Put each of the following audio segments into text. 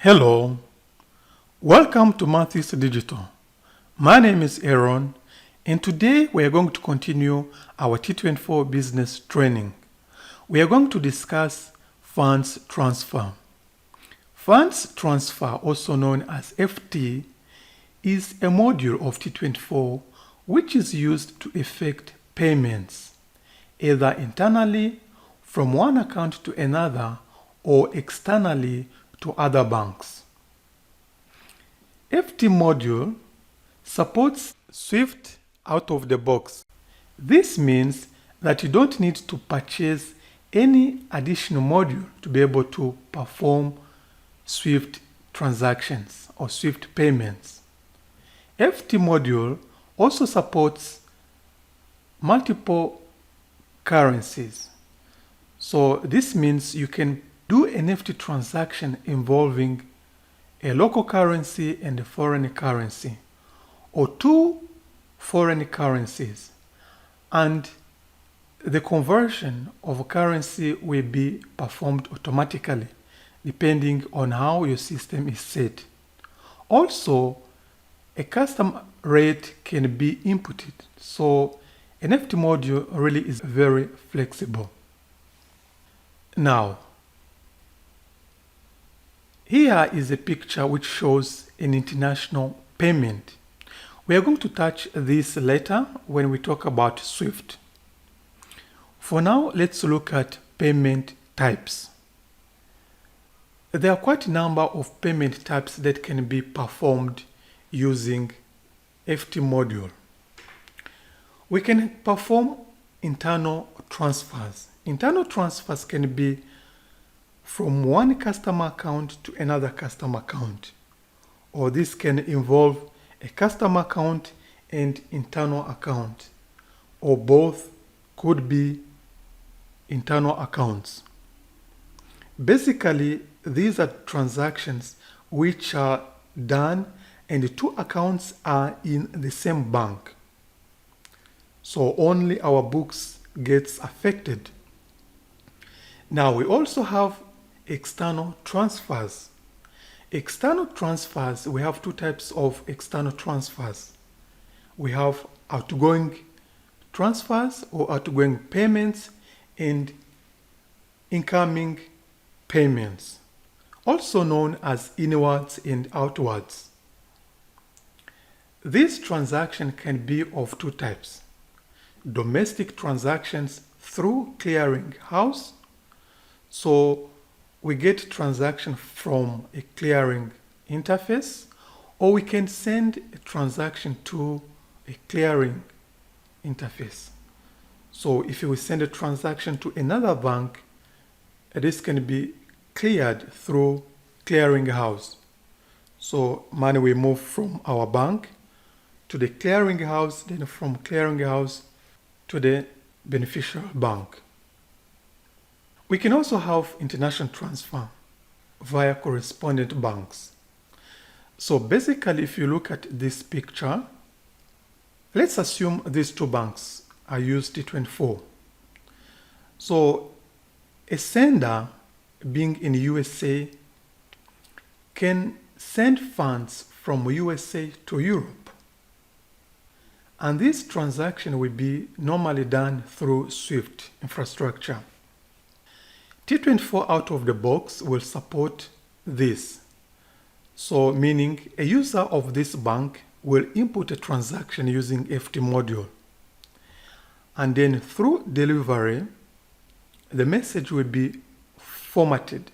Hello, welcome to Matthews Digital. My name is Aaron, and today we are going to continue our T24 business training. We are going to discuss funds transfer. Funds transfer, also known as FT, is a module of T24 which is used to effect payments, either internally from one account to another or externally to other banks. FT module supports Swift out of the box. This means that you don't need to purchase any additional module to be able to perform Swift transactions or Swift payments. FT module also supports multiple currencies. So this means you can do an FT transaction involving a local currency and a foreign currency, or two foreign currencies, and the conversion of a currency will be performed automatically depending on how your system is set. Also, a custom rate can be inputted, so an FT module really is very flexible. Now, here is a picture which shows an international payment. We are going to touch this later when we talk about Swift. For now, let's look at payment types. There are quite a number of payment types that can be performed using FT module. We can perform internal transfers. Internal transfers can be from one customer account to another customer account, or this can involve a customer account and internal account, or both could be internal accounts. Basically, these are transactions which are done and the two accounts are in the same bank. So only our books gets affected. Now we also have external transfers. External transfers, we have two types of external transfers. We have outgoing transfers or outgoing payments and incoming payments, also known as inwards and outwards. This transaction can be of two types: domestic transactions through clearing house. So we get transaction from a clearing interface, or we can send a transaction to a clearing interface. So if we send a transaction to another bank, this can be cleared through clearing house. So money will move from our bank to the clearing house, then from clearing house to the beneficial bank. We can also have international transfer via correspondent banks. So basically, if you look at this picture, let's assume these two banks are used T24. So a sender being in USA can send funds from USA to Europe. And this transaction will be normally done through Swift infrastructure. T24 out of the box will support this. So meaning a user of this bank will input a transaction using FT module. And then through delivery, the message will be formatted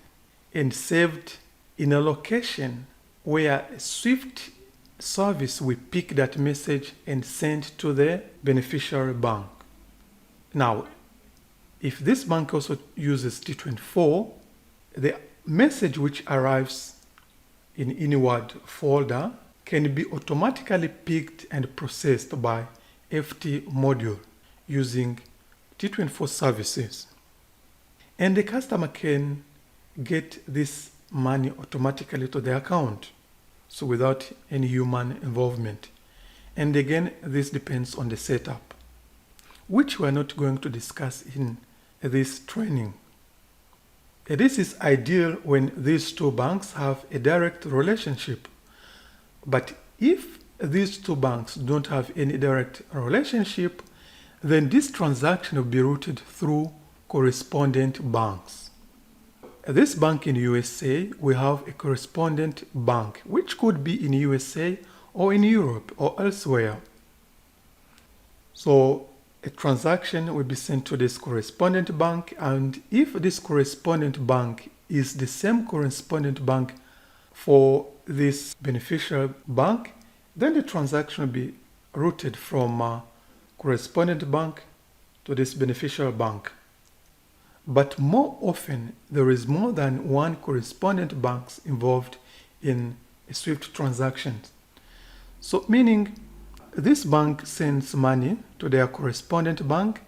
and saved in a location where a Swift service will pick that message and send to the beneficiary bank. Now, if this bank also uses T24, the message which arrives in inward folder can be automatically picked and processed by FT module using T24 services. And the customer can get this money automatically to their account, so without any human involvement. And again, this depends on the setup, which we're not going to discuss in this training. This is ideal when these two banks have a direct relationship. But if these two banks don't have any direct relationship, then this transaction will be routed through correspondent banks. This bank in USA, we have a correspondent bank, which could be in USA or in Europe or elsewhere. So a transaction will be sent to this correspondent bank, and if this correspondent bank is the same correspondent bank for this beneficial bank, then the transaction will be routed from correspondent bank to this beneficial bank. But more often, there is more than one correspondent banks involved in a SWIFT transaction. So meaning this bank sends money to their correspondent bank,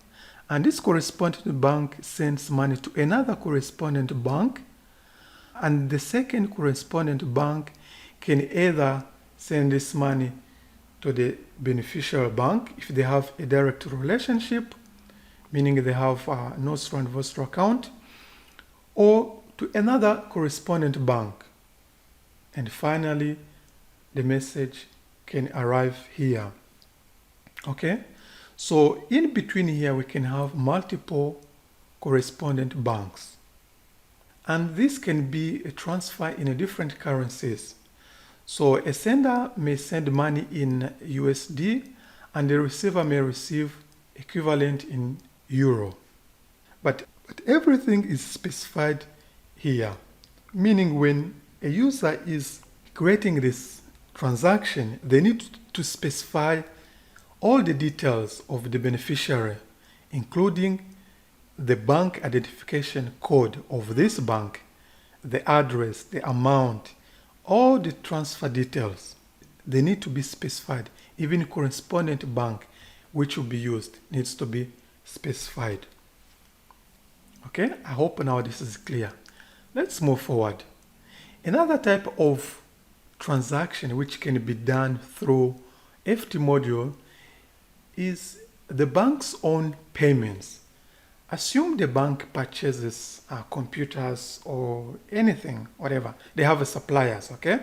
and this correspondent bank sends money to another correspondent bank, and the second correspondent bank can either send this money to the beneficial bank if they have a direct relationship, meaning they have a nostro and vostro account, or to another correspondent bank. And finally, the message can arrive here. Okay? So in between here, we can have multiple correspondent banks. And this can be a transfer in different currencies. So a sender may send money in USD, and the receiver may receive equivalent in euro. But everything is specified here, meaning when a user is creating this transaction, they need to specify all the details of the beneficiary, including the bank identification code of this bank, the address, the amount, all the transfer details. They need to be specified. Even correspondent bank which will be used needs to be specified. Okay, I hope now this is clear. Let's move forward. Another type of transaction which can be done through FT module is the bank's own payments. Assume the bank purchases computers or anything, whatever. They have suppliers, okay?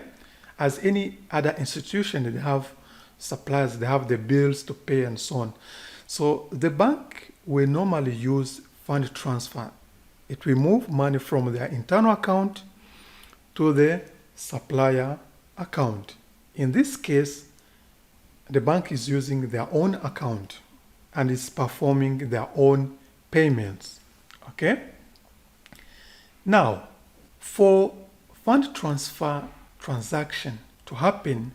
As any other institution, they have suppliers, they have the bills to pay and so on. So the bank will normally use fund transfer. It will move money from their internal account to the supplier account. In this case, the bank is using their own account and is performing their own payments. Okay? Now, for fund transfer transaction to happen,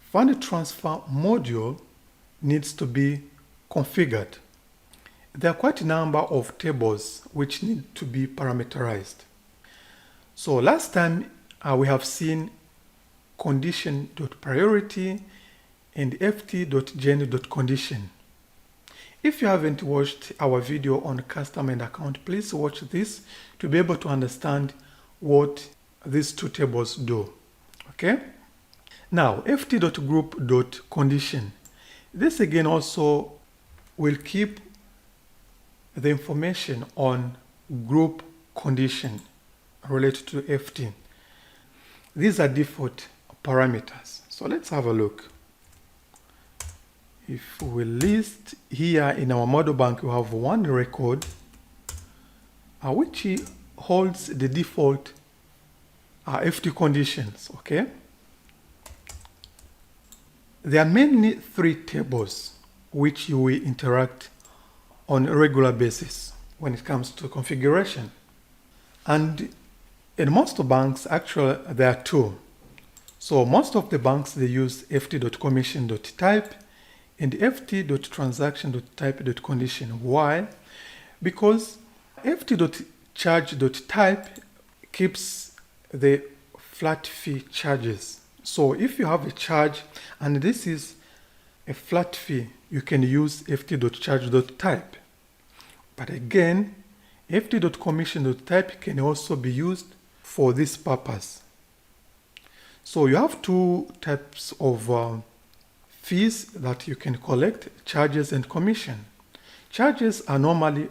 fund transfer module needs to be configured. There are quite a number of tables which need to be parameterized. So last time we have seen condition.priority and ft.gen.condition. If you haven't watched our video on custom end account, please watch this to be able to understand what these two tables do. Okay? Now, ft.group.condition. This again also will keep the information on group condition related to FT. These are default parameters. So let's have a look. If we list here in our model bank, we have one record which holds the default FT conditions, okay? There are mainly three tables which you will interact on a regular basis when it comes to configuration. And in most banks, actually, there are two. So most of the banks, they use ft.commission.type and ft.transaction.type.condition. Why? Because ft.charge.type keeps the flat fee charges. So if you have a charge and this is a flat fee, you can use ft.charge.type. But again, ft.commission.type can also be used for this purpose. So you have two types of fees that you can collect, charges and commission. Charges are normally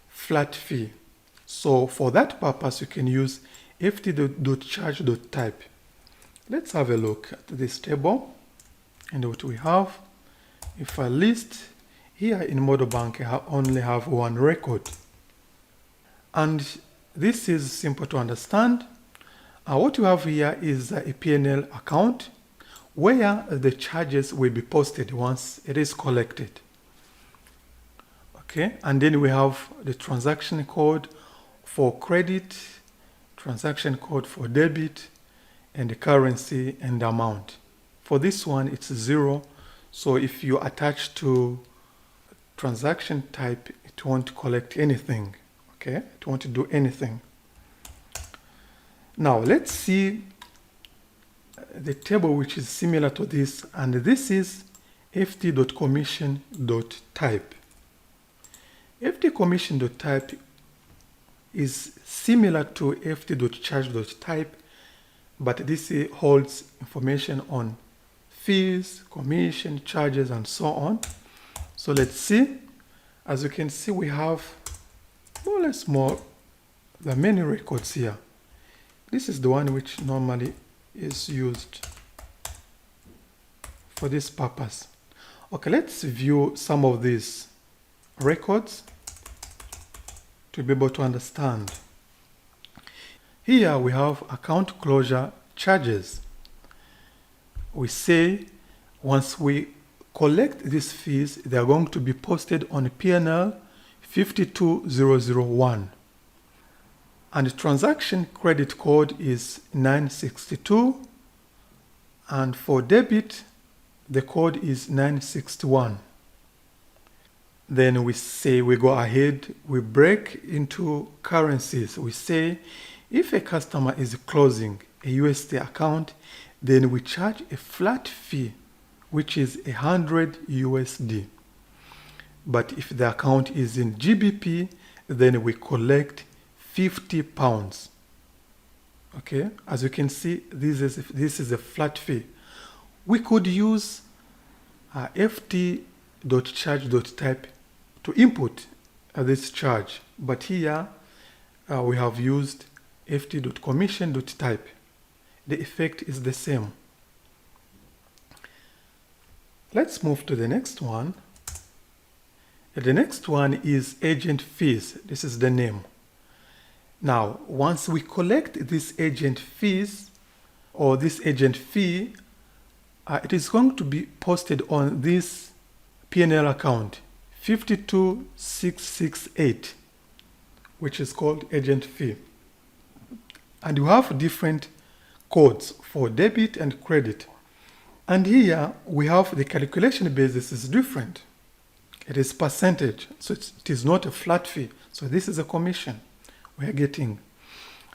flat fee. So for that purpose, you can use ft.charge.type. Let's have a look at this table and what we have. If I list here in Model Bank, I only have one record. And this is simple to understand. What you have here is a P&L account where the charges will be posted once it is collected. Okay, and then we have the transaction code for credit, transaction code for debit, and the currency and the amount. For this one, it's 0. So if you attach to transaction type, it won't collect anything. Okay, it won't do anything. Now let's see the table which is similar to this, and this is ft.commission.type. ft.commission.type is similar to ft.charge.type, but this holds information on fees, commission, charges, and so on. So let's see. As you can see, we have more or less the many records here. This is the one which normally is used for this purpose. Okay, let's view some of these records to be able to understand. Here we have account closure charges. We say once we collect these fees, they are going to be posted on P&L 52001. And the transaction credit code is 962. And for debit, the code is 961. Then we go ahead, we break into currencies. We say if a customer is closing a USD account, then we charge a flat fee, which is 100 USD. But if the account is in GBP, then we collect 50 pounds. Okay, as you can see, this is a flat fee. We could use ft.charge.type to input this charge, but here we have used ft.commission.type. The effect is the same. Let's move to the next one. The next one is agent fees. This is the name. Now, once we collect this agent fees or this agent fee, it is going to be posted on this P&L account 52668, which is called agent fee. And you have different codes for debit and credit. And here we have the calculation basis is different. It is percentage, so it is not a flat fee. So this is a commission we are getting.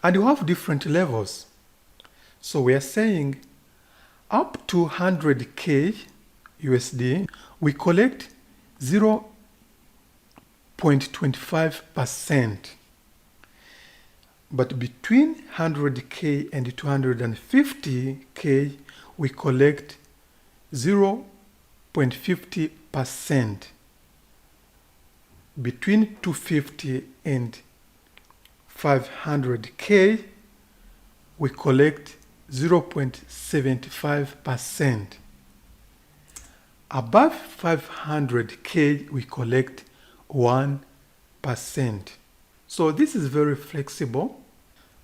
And you have different levels. So we are saying up to 100K USD, we collect 0.25%. But between 100K and 250K, we collect 0.50%. Between 250 and 500K, we collect 0.75%. Above 500K, we collect 1%. So this is very flexible.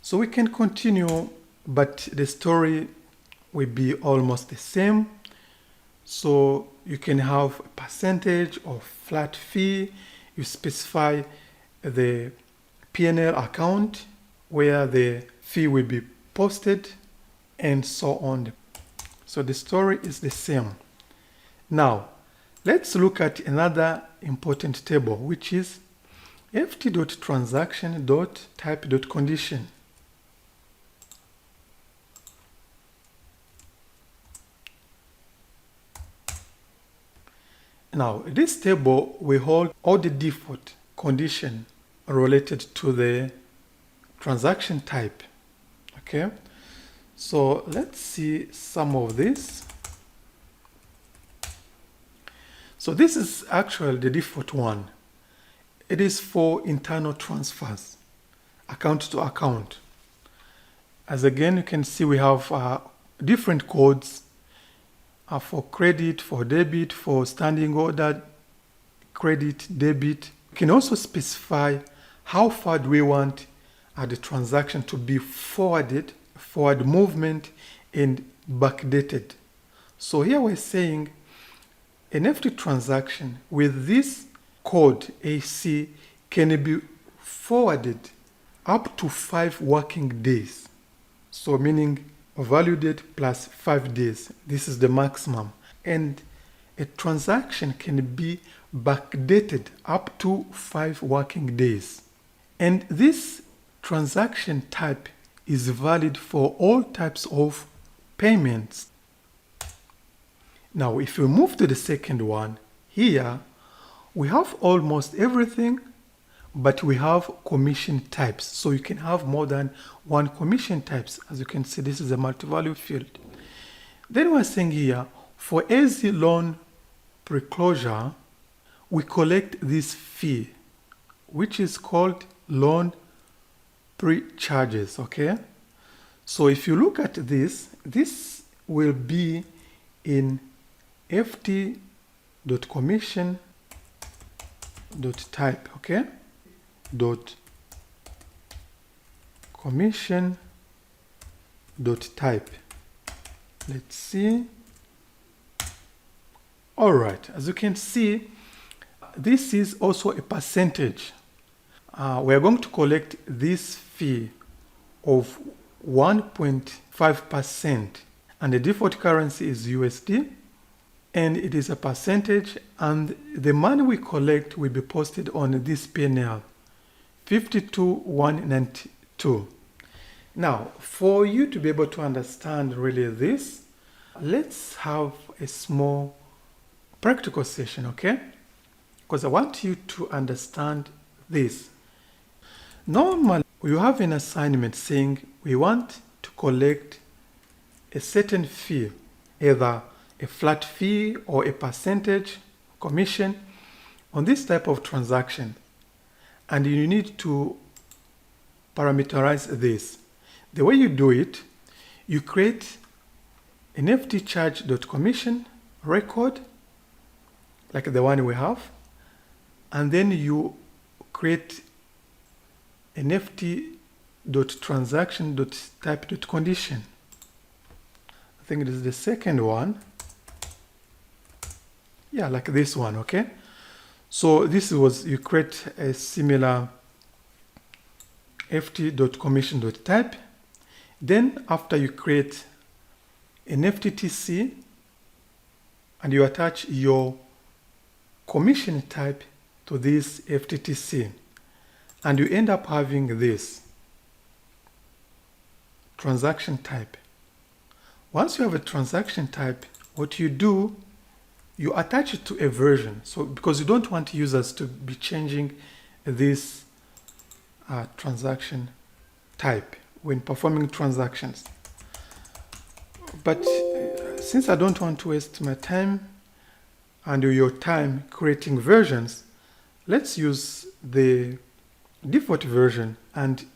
So we can continue, but the story will be almost the same. So you can have a percentage or flat fee. You specify the P&L account where the fee will be posted and so on. So the story is the same. Now, let's look at another important table, which is ft.transaction.type.condition. Now, this table will hold all the default condition related to the transaction type. Okay, so let's see some of this. So this is actually the default one. It is for internal transfers. account to account. As again, you can see we have different codes for credit, for debit, for standing order, credit, debit. You can also specify how far do we want the transaction to be forwarded, forward movement, and backdated. So here we're saying an FT transaction with this code AC can be forwarded up to 5 working days. So meaning value date plus 5 days. This is the maximum. And a transaction can be backdated up to 5 working days. And this transaction type is valid for all types of payments. Now, if we move to the second one, here we have almost everything, but we have commission types. So you can have more than one commission types. As you can see, this is a multi-value field. Then we're saying here, for easy loan pre-closure, we collect this fee, which is called loan pre-charges, okay? So if you look at this, this will be in ft.commission.type, okay? .commission.type. Let's see. All right, as you can see, this is also a percentage. We are going to collect this fee of 1.5%, and the default currency is USD, and it is a percentage, and the money we collect will be posted on this P&L, 52,192. Now, for you to be able to understand really this, let's have a small practical session, okay? Because I want you to understand this. Normally, you have an assignment saying we want to collect a certain fee, either a flat fee or a percentage commission on this type of transaction. And you need to parameterize this. The way you do it, you create an ftcharge.commission record, like the one we have, and then you create an ft.transaction.type.condition. I think it is the second one. Yeah, like this one, okay? So this was, you create a similar ft.commission.type. Then after you create an FTTC and you attach your commission type to this FTTC, and you end up having this transaction type. Once you have a transaction type, what you do, you attach it to a version. So because you don't want users to be changing this transaction type when performing transactions. But since I don't want to waste my time and your time creating versions, let's use the default version and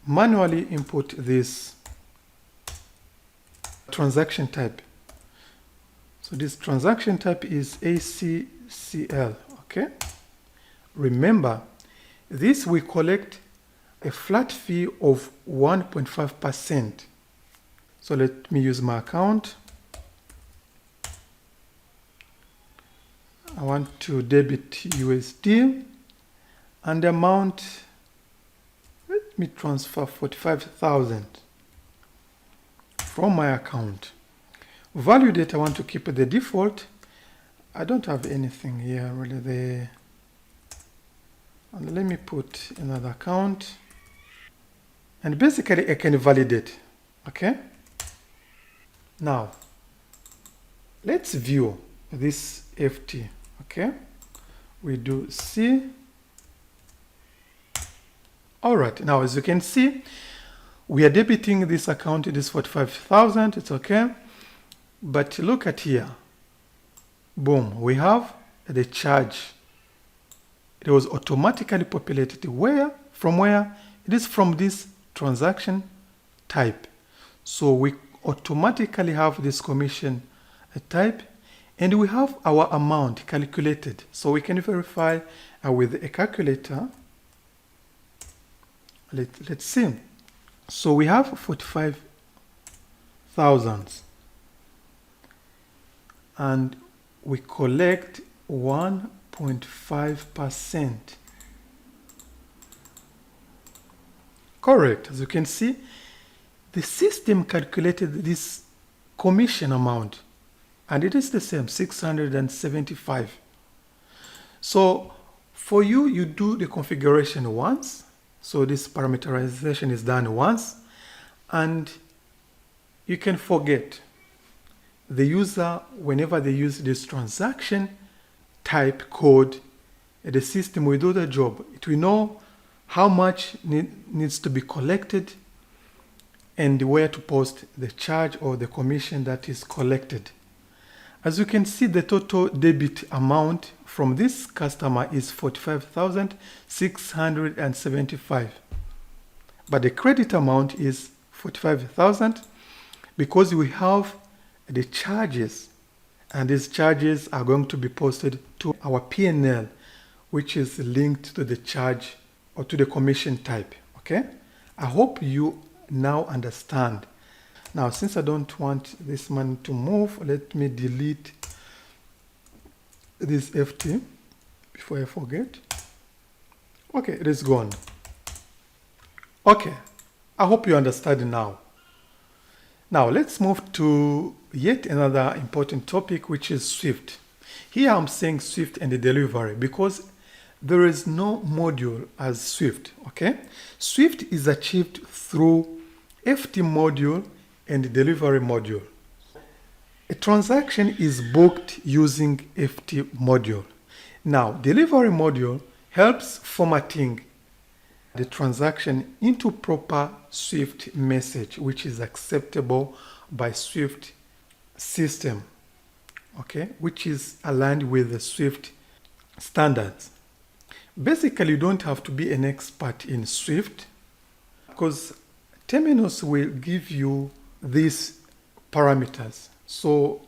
manually input this transaction type. So this transaction type is ACCL, okay? Remember, this we collect a flat fee of 1.5%. So let me use my account. I want to debit USD, and the amount, let me transfer 45,000 from my account. Value date, I want to keep the default. I don't have anything here really there. And let me put another account. And basically I can validate, okay? Now, let's view this FT, okay? We do C. All right, now as you can see, we are debiting this account, it is 45,000, it's okay. But look at here, boom, we have the charge. It was automatically populated where? From where? It is from this transaction type. So we automatically have this commission type, and we have our amount calculated. So we can verify with a calculator. Let's see. So we have 45,000 and we collect 1.5%. Correct. As you can see, the system calculated this commission amount, and it is the same, 675. So for you, you do the configuration once. So this parameterization is done once, and you can forget. The user, whenever they use this transaction type code, the system will do the job. It will know how much needs to be collected and where to post the charge or the commission that is collected. As you can see, the total debit amount from this customer is 45,675. But the credit amount is 45,000 because we have the charges, and these charges are going to be posted to our P&L, which is linked to the charge or to the commission type. Okay? I hope you now understand. Now, since I don't want this money to move, let me delete this FT before I forget. Okay, it is gone. Okay, I hope you understand now. Now, let's move to yet another important topic, which is Swift. Here I'm saying Swift and the delivery because there is no module as Swift, okay? Swift is achieved through FT module and delivery module. A transaction is booked using FT module. Now, delivery module helps formatting the transaction into proper Swift message, which is acceptable by Swift system, okay, which is aligned with the Swift standards. Basically, you don't have to be an expert in Swift because Terminus will give you these parameters. So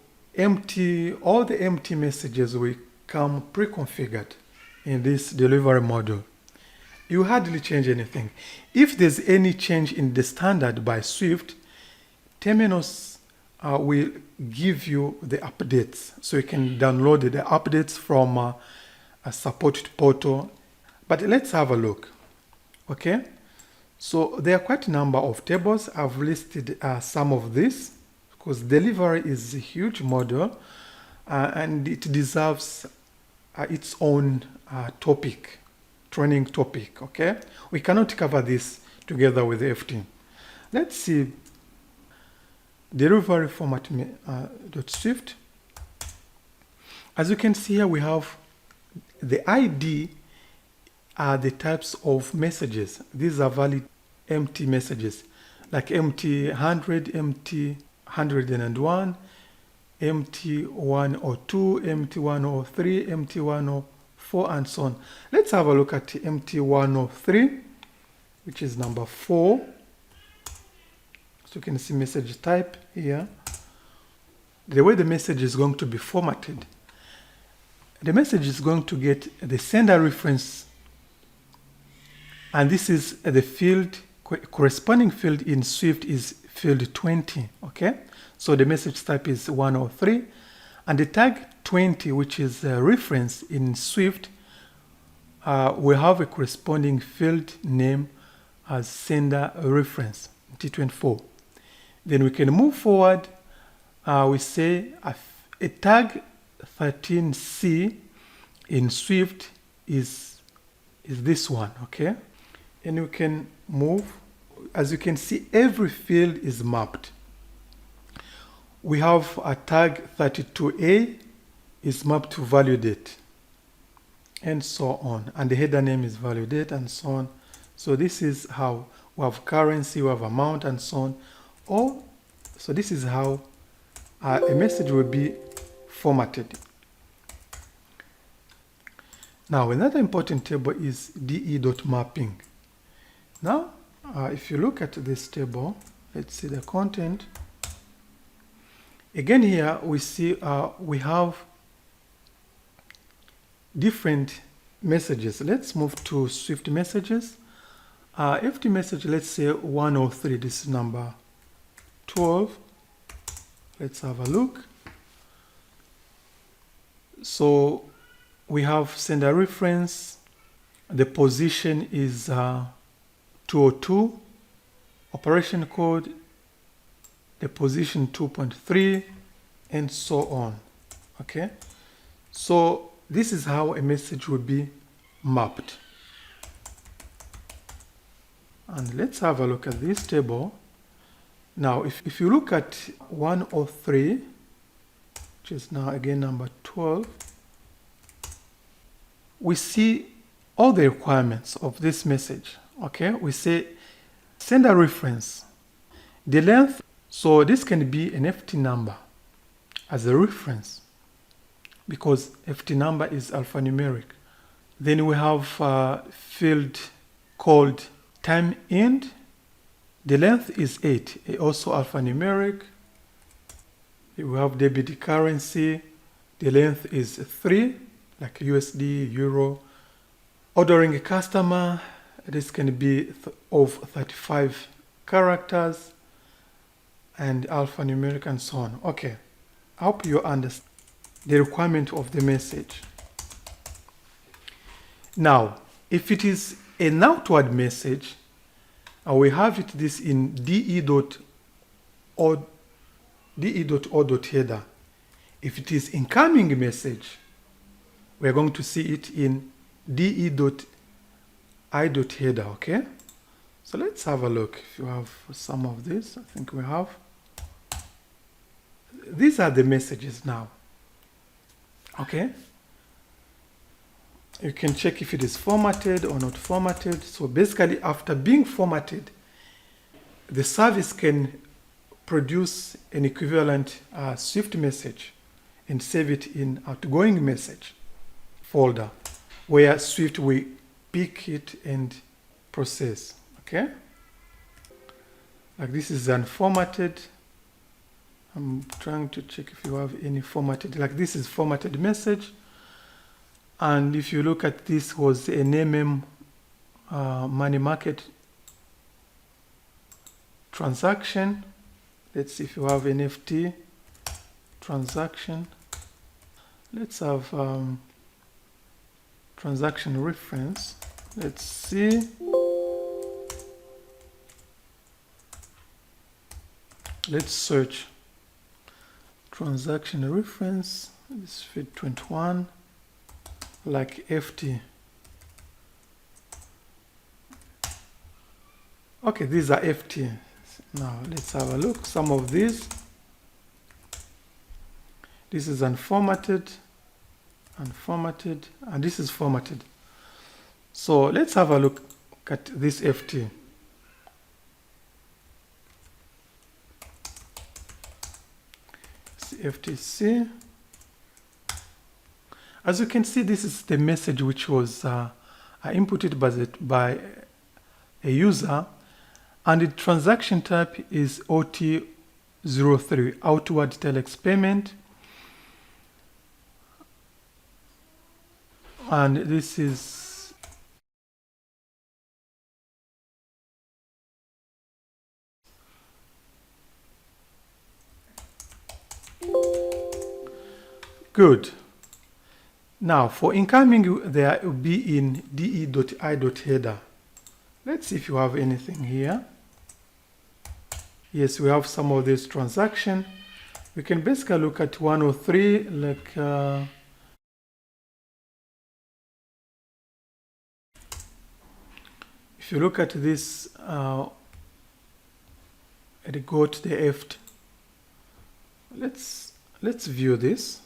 all the empty messages will come pre-configured in this delivery module. You hardly change anything. If there's any change in the standard by Swift, Terminus will give you the updates. So you can download the updates from a support portal. But let's have a look. Okay? So there are quite a number of tables. I've listed some of these because delivery is a huge model and it deserves its own topic. Training topic, okay? We cannot cover this together with FT. Let's see delivery format .swift. As you can see here, we have the ID are the types of messages. These are valid empty messages like empty 100, empty 101, empty 102, empty 103, empty 104, and so on. Let's have a look at empty 103, which is number 4. So you can see message type here. The way the message is going to be formatted, the message is going to get the sender reference, and this is the field, corresponding field in Swift is field 20, okay? So the message type is 103, and the tag 20, which is a reference in Swift, we have a corresponding field name as sender reference, T24. Then we can move forward. We say a tag 13C in Swift is this one, okay? And we can move. As you can see, every field is mapped. We have a tag 32A is mapped to value date, and so on. And the header name is value date, and so on. So this is how we have currency, we have amount, and so on. So this is how a message will be formatted. Now, another important table is de.mapping. Now, if you look at this table, let's see the content. Again here, we see we have different messages. Let's move to Swift messages. FT message, let's say 103. This is number 12. Let's have a look. So we have sender reference. The position is 202. Operation code, the position 2.3, and so on. Okay. So this is how a message will be mapped. And let's have a look at this table. Now, if you look at 103, which is now again number 12, we see all the requirements of this message. Okay, we say sender reference, the length. So this can be an FT number as a reference because FT number is alphanumeric. Then we have a field called time end. The length is 8, also alphanumeric. We have debit currency. The length is 3, like USD, Euro. Ordering a customer, this can be of 35 characters and alphanumeric and so on. Okay, I hope you understand the requirement of the message. Now, if it is an outward message, we have this in de.o.header. If it is incoming message, we are going to see it in de.i.header. Okay, so let's have a look. If you have some of this, I think we have. These are the messages now. Okay, you can check if it is formatted or not formatted. So basically, after being formatted, the service can produce an equivalent Swift message and save it in outgoing message folder, where Swift will pick it and process. Okay, like this is unformatted. I'm trying to check if you have any formatted, like this is formatted message. And if you look at this, was an money market transaction. Let's see if you have an FT transaction. Let's have transaction reference. Let's see. Let's search transaction reference. This fit 21. Like FT. Okay, these are FT. Now let's have a look. Some of these. This is unformatted, unformatted, and this is formatted. So let's have a look at this FT. FTC. As you can see, this is the message which was inputted by a user, and the transaction type is OT03, outward telex payment. And this is good. Now, for incoming, there will be in de.i.header. Let's see if you have anything here. Yes, we have some of this transaction. We can basically look at 103, like if you look at this, it got the FT. Let's view this.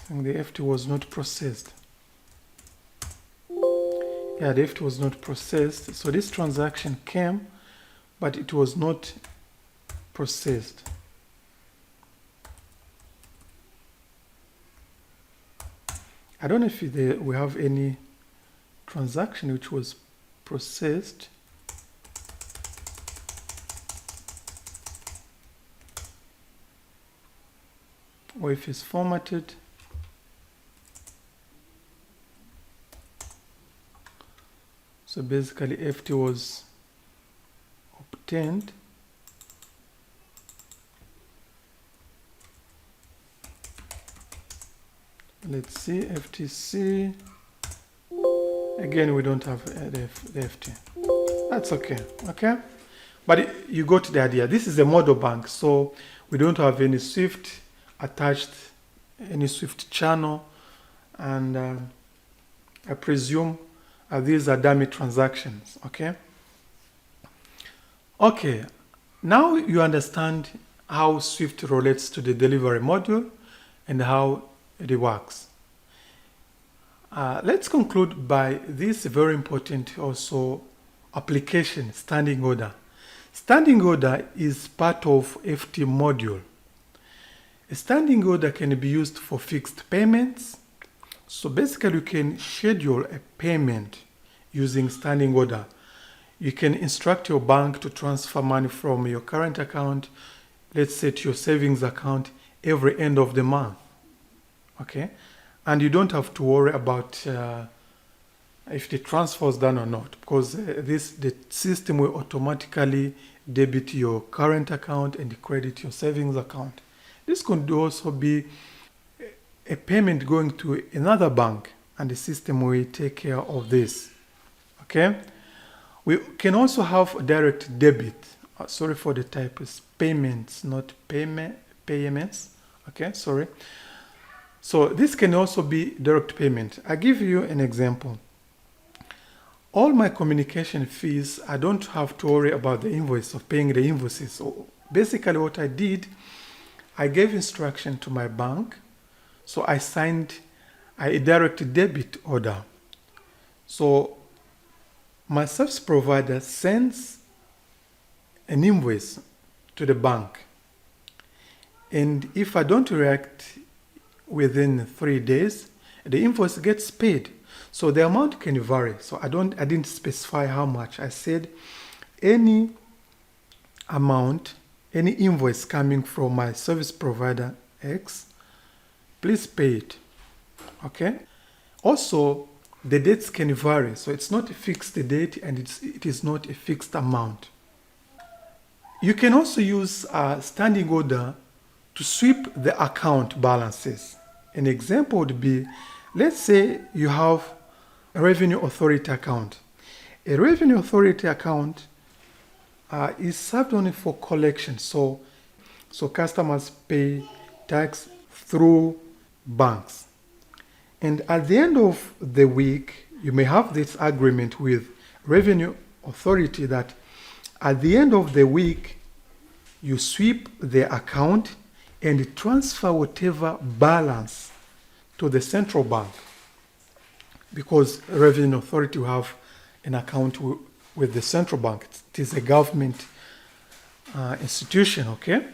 And the FT was not processed. Yeah, the FT was not processed. So this transaction came, but it was not processed. I don't know if we have any transaction which was processed. Or if it's formatted. So basically FT was obtained. Let's see, FTC. Again, we don't have the FT. That's okay, okay? But you got the idea. This is a model bank, so we don't have any SWIFT attached, any SWIFT channel, and I presume these are dummy transactions, okay? Okay, now you understand how SWIFT relates to the delivery module and how it works. Let's conclude by this very important also application, standing order. Standing order is part of FT module. A standing order can be used for fixed payments. So basically you can schedule a payment using standing order. You can instruct your bank to transfer money from your current account, let's say to your savings account, every end of the month. Okay? And you don't have to worry about if the transfer is done or not, because the system will automatically debit your current account and credit your savings account. This could also be a payment going to another bank, and the system will take care of this. Okay? We can also have direct debit. Sorry for the type, it's payments, not payments. Okay, sorry. So this can also be direct payment. I give you an example. All my communication fees, I don't have to worry about the invoice of paying the invoices. So basically what I did, I gave instruction to my bank. So I signed a direct debit order. So my service provider sends an invoice to the bank. And if I don't react within 3 days, the invoice gets paid. So the amount can vary. So I didn't specify how much. I said any amount, any invoice coming from my service provider X, please pay it. Okay? Also, the dates can vary. So it's not a fixed date and it is not a fixed amount. You can also use a standing order to sweep the account balances. An example would be, let's say you have a revenue authority account. A revenue authority account is served only for collection. So customers pay tax through banks. And at the end of the week, you may have this agreement with revenue authority that at the end of the week, you sweep the account and transfer whatever balance to the central bank, because revenue authority will have an account with the central bank. It is a government institution, okay?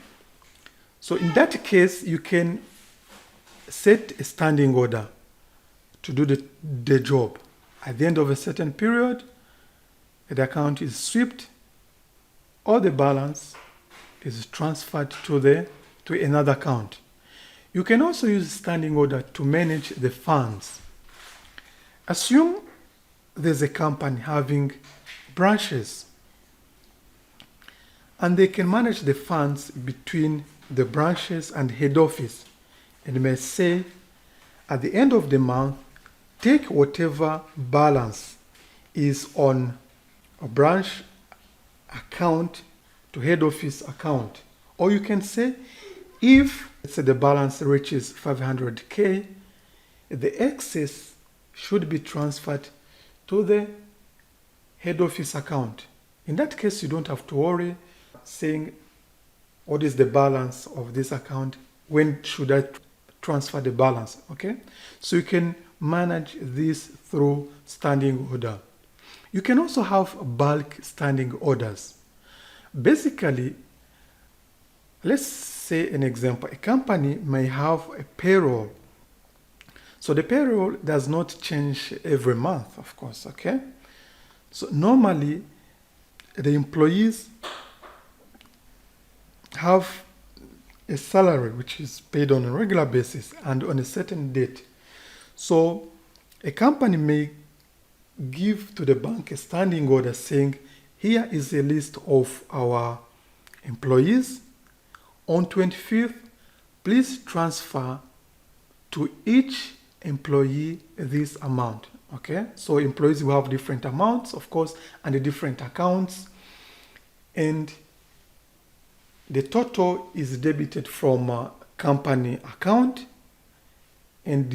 So in that case, you can set a standing order to do the job. At the end of a certain period, the account is swept, or the balance is transferred to another account. You can also use standing order to manage the funds. Assume there's a company having branches, and they can manage the funds between the branches and head office. And may say, at the end of the month, take whatever balance is on a branch account to head office account. Or you can say, if let's say the balance reaches 500K, the excess should be transferred to the head office account. In that case, you don't have to worry saying, what is the balance of this account? When should I transfer the balance? Okay? So you can manage this through standing order. You can also have bulk standing orders. Basically, let's say an example. A company may have a payroll. So the payroll does not change every month, of course, okay? So normally, the employees have a salary which is paid on a regular basis and on a certain date. So a company may give to the bank a standing order saying, here is a list of our employees. On 25th, please transfer to each employee this amount. Okay, so employees will have different amounts, of course, and the different accounts, and the total is debited from a company account and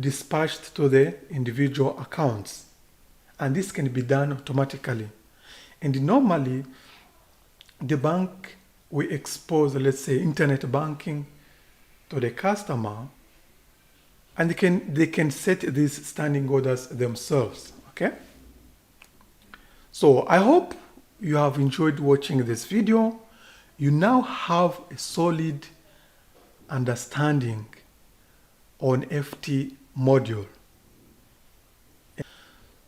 dispatched to the individual accounts. And this can be done automatically. And normally, the bank will expose, let's say, internet banking to the customer, and they can set these standing orders themselves. Okay? So I hope you have enjoyed watching this video. You now have a solid understanding on FT module.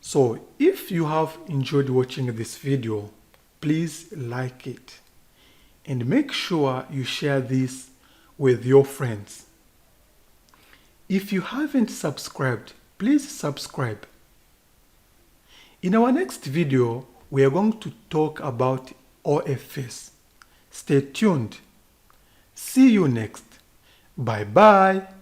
So if you have enjoyed watching this video, please like it and make sure you share this with your friends. If you haven't subscribed, please subscribe. In our next video, we are going to talk about OFS. Stay tuned. See you next. Bye bye.